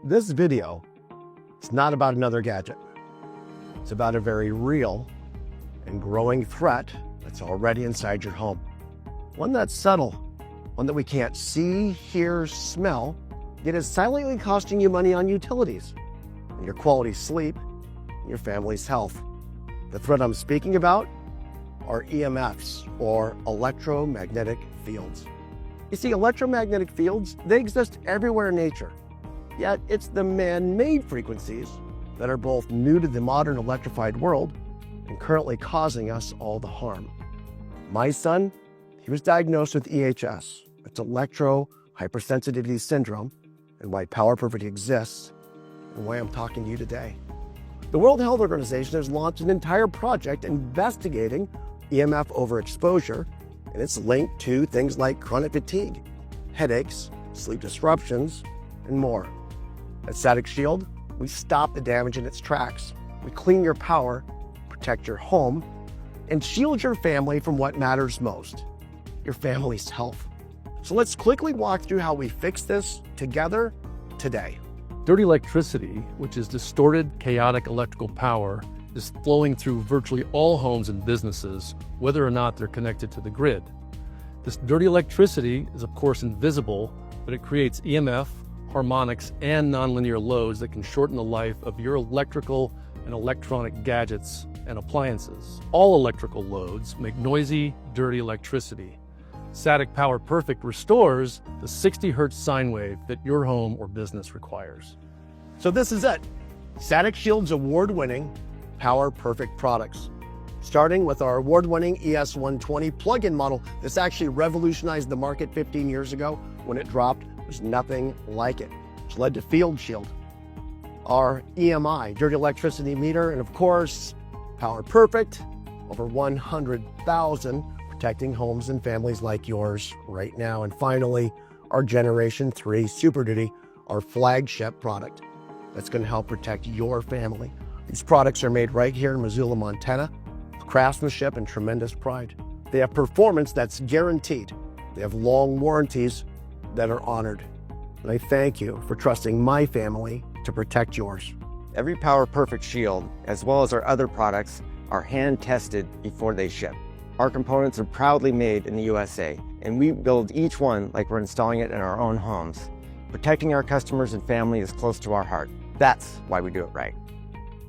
This video is not about another gadget. It's about a very real and growing threat that's already inside your home. One that's subtle, one that we can't see, hear, smell, yet is silently costing you money on utilities, and your quality sleep, and your family's health. The threat I'm speaking about are EMFs, or electromagnetic fields. You see, electromagnetic fields, they exist everywhere in nature. Yet it's the man-made frequencies that are both new to the modern electrified world and currently causing us all the harm. My son, he was diagnosed with EHS. It's electro hypersensitivity syndrome, and why Power Perfect exists and why I'm talking to you today. The World Health Organization has launched an entire project investigating EMF overexposure, and it's linked to things like chronic fatigue, headaches, sleep disruptions, and more. At Satic Shield, we stop the damage in its tracks. We clean your power, protect your home, and shield your family from what matters most, your family's health. So let's quickly walk through how we fix this together today. Dirty electricity, which is distorted, chaotic electrical power, is flowing through virtually all homes and businesses, whether or not they're connected to the grid. This dirty electricity is of course invisible, but it creates EMF, harmonics, and nonlinear loads that can shorten the life of your electrical and electronic gadgets and appliances. All electrical loads make noisy, dirty electricity. Satic Power Perfect restores the 60 Hertz sine wave that your home or business requires. So this is it. Satic Shield's award-winning Power Perfect products. Starting with our award-winning ES120 plug-in model. This actually revolutionized the market 15 years ago. When it dropped, there's nothing like it. Which led to Field Shield, our EMI, dirty electricity meter, and of course, Power Perfect, over 100,000, protecting homes and families like yours right now. And finally, our Generation 3 Super Duty, our flagship product that's going to help protect your family. These products are made right here in Missoula, Montana, with craftsmanship and tremendous pride. They have performance that's guaranteed. They have long warranties that are honored. And I thank you for trusting my family to protect yours. Every Power Perfect shield, as well as our other products, are hand tested before they ship. Our components are proudly made in the USA, and we build each one like we're installing it in our own homes. Protecting our customers and family is close to our heart. That's why we do it right.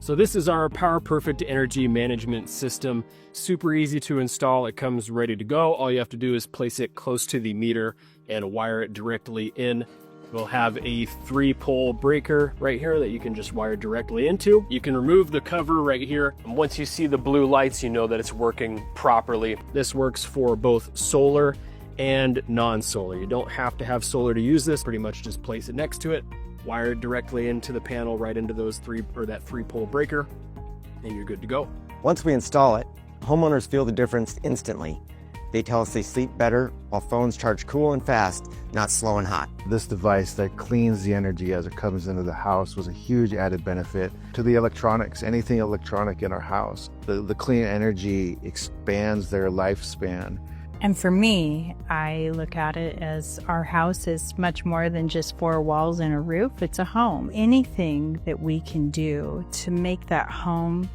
So this is our Power Perfect energy management system. Super easy to install. It comes ready to go. All you have to do is place it close to the meter and wire it directly in. We'll have a 3-pole breaker right here that you can just wire directly into. You can remove the cover right here. And once you see the blue lights, you know that it's working properly. This works for both solar and non-solar. You don't have to have solar to use this. Pretty much just place it next to it, wire it directly into the panel, right into those that 3-pole breaker, and you're good to go. Once we install it, homeowners feel the difference instantly. They tell us they sleep better while phones charge cool and fast, not slow and hot. This device that cleans the energy as it comes into the house was a huge added benefit to the electronics, anything electronic in our house. The clean energy expands their lifespan. And for me, I look at it as our house is much more than just 4 walls and a roof. It's a home. Anything that we can do to make that home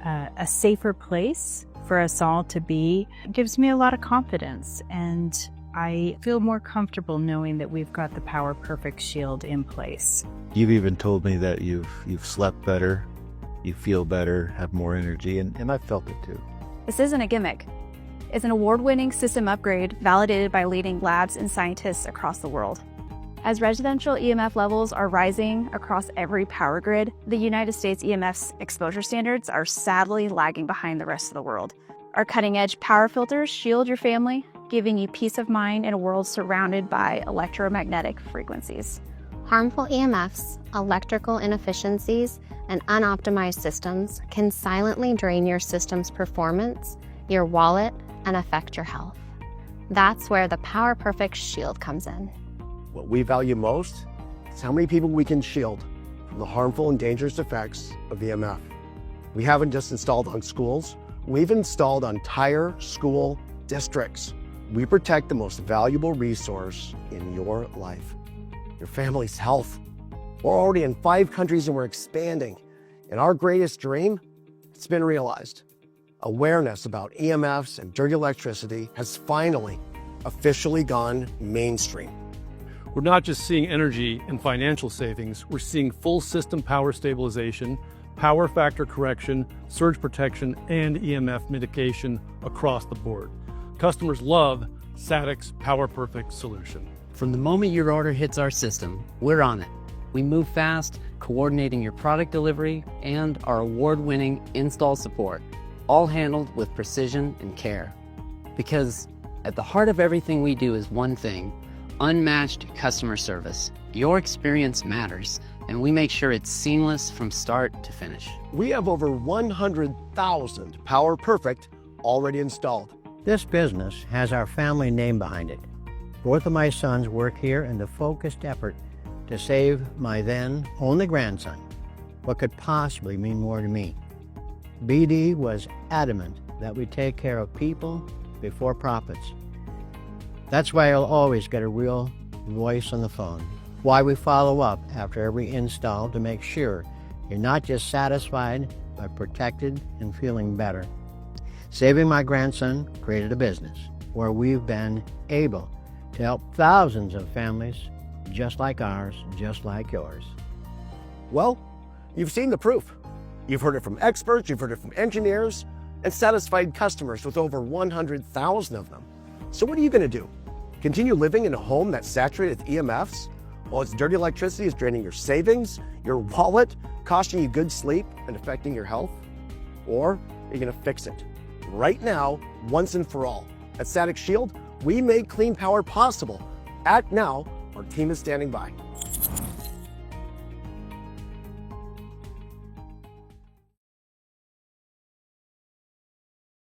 a safer place for us all to be gives me a lot of confidence. And I feel more comfortable knowing that we've got the Power Perfect Shield in place. You've even told me that you've slept better, you feel better, have more energy, and I've felt it too. This isn't a gimmick. It's an award-winning system upgrade validated by leading labs and scientists across the world. As residential EMF levels are rising across every power grid, the United States EMFs exposure standards are sadly lagging behind the rest of the world. Our cutting-edge power filters shield your family, giving you peace of mind in a world surrounded by electromagnetic frequencies. Harmful EMFs, electrical inefficiencies, and unoptimized systems can silently drain your system's performance, your wallet, and affect your health. That's where the Power Perfect Shield comes in. What we value most is how many people we can shield from the harmful and dangerous effects of EMF. We haven't just installed on schools, we've installed on entire school districts. We protect the most valuable resource in your life, your family's health. We're already in 5 countries and we're expanding. And our greatest dream, it's been realized. Awareness about EMFs and dirty electricity has finally, officially gone mainstream. We're not just seeing energy and financial savings, we're seeing full system power stabilization, power factor correction, surge protection, and EMF mitigation across the board. Customers love Satic's Power Perfect solution. From the moment your order hits our system, we're on it. We move fast, coordinating your product delivery and our award-winning install support, all handled with precision and care. Because at the heart of everything we do is one thing: unmatched customer service. Your experience matters, and we make sure it's seamless from start to finish. We have over 100,000 Power Perfect already installed. This business has our family name behind it. Both of my sons work here in the focused effort to save my then only grandson what could possibly mean more to me. BD was adamant that we take care of people before profits. That's why I'll always get a real voice on the phone. Why we follow up after every install to make sure you're not just satisfied, but protected and feeling better. Saving my grandson created a business where we've been able to help thousands of families just like ours, just like yours. Well, you've seen the proof. You've heard it from experts, you've heard it from engineers, and satisfied customers with over 100,000 of them. So what are you going to do? Continue living in a home that's saturated with EMFs while its dirty electricity is draining your savings, your wallet, costing you good sleep, and affecting your health? Or are you going to fix it right now, once and for all? At Satic Shield, we made clean power possible. Act now. Our team is standing by.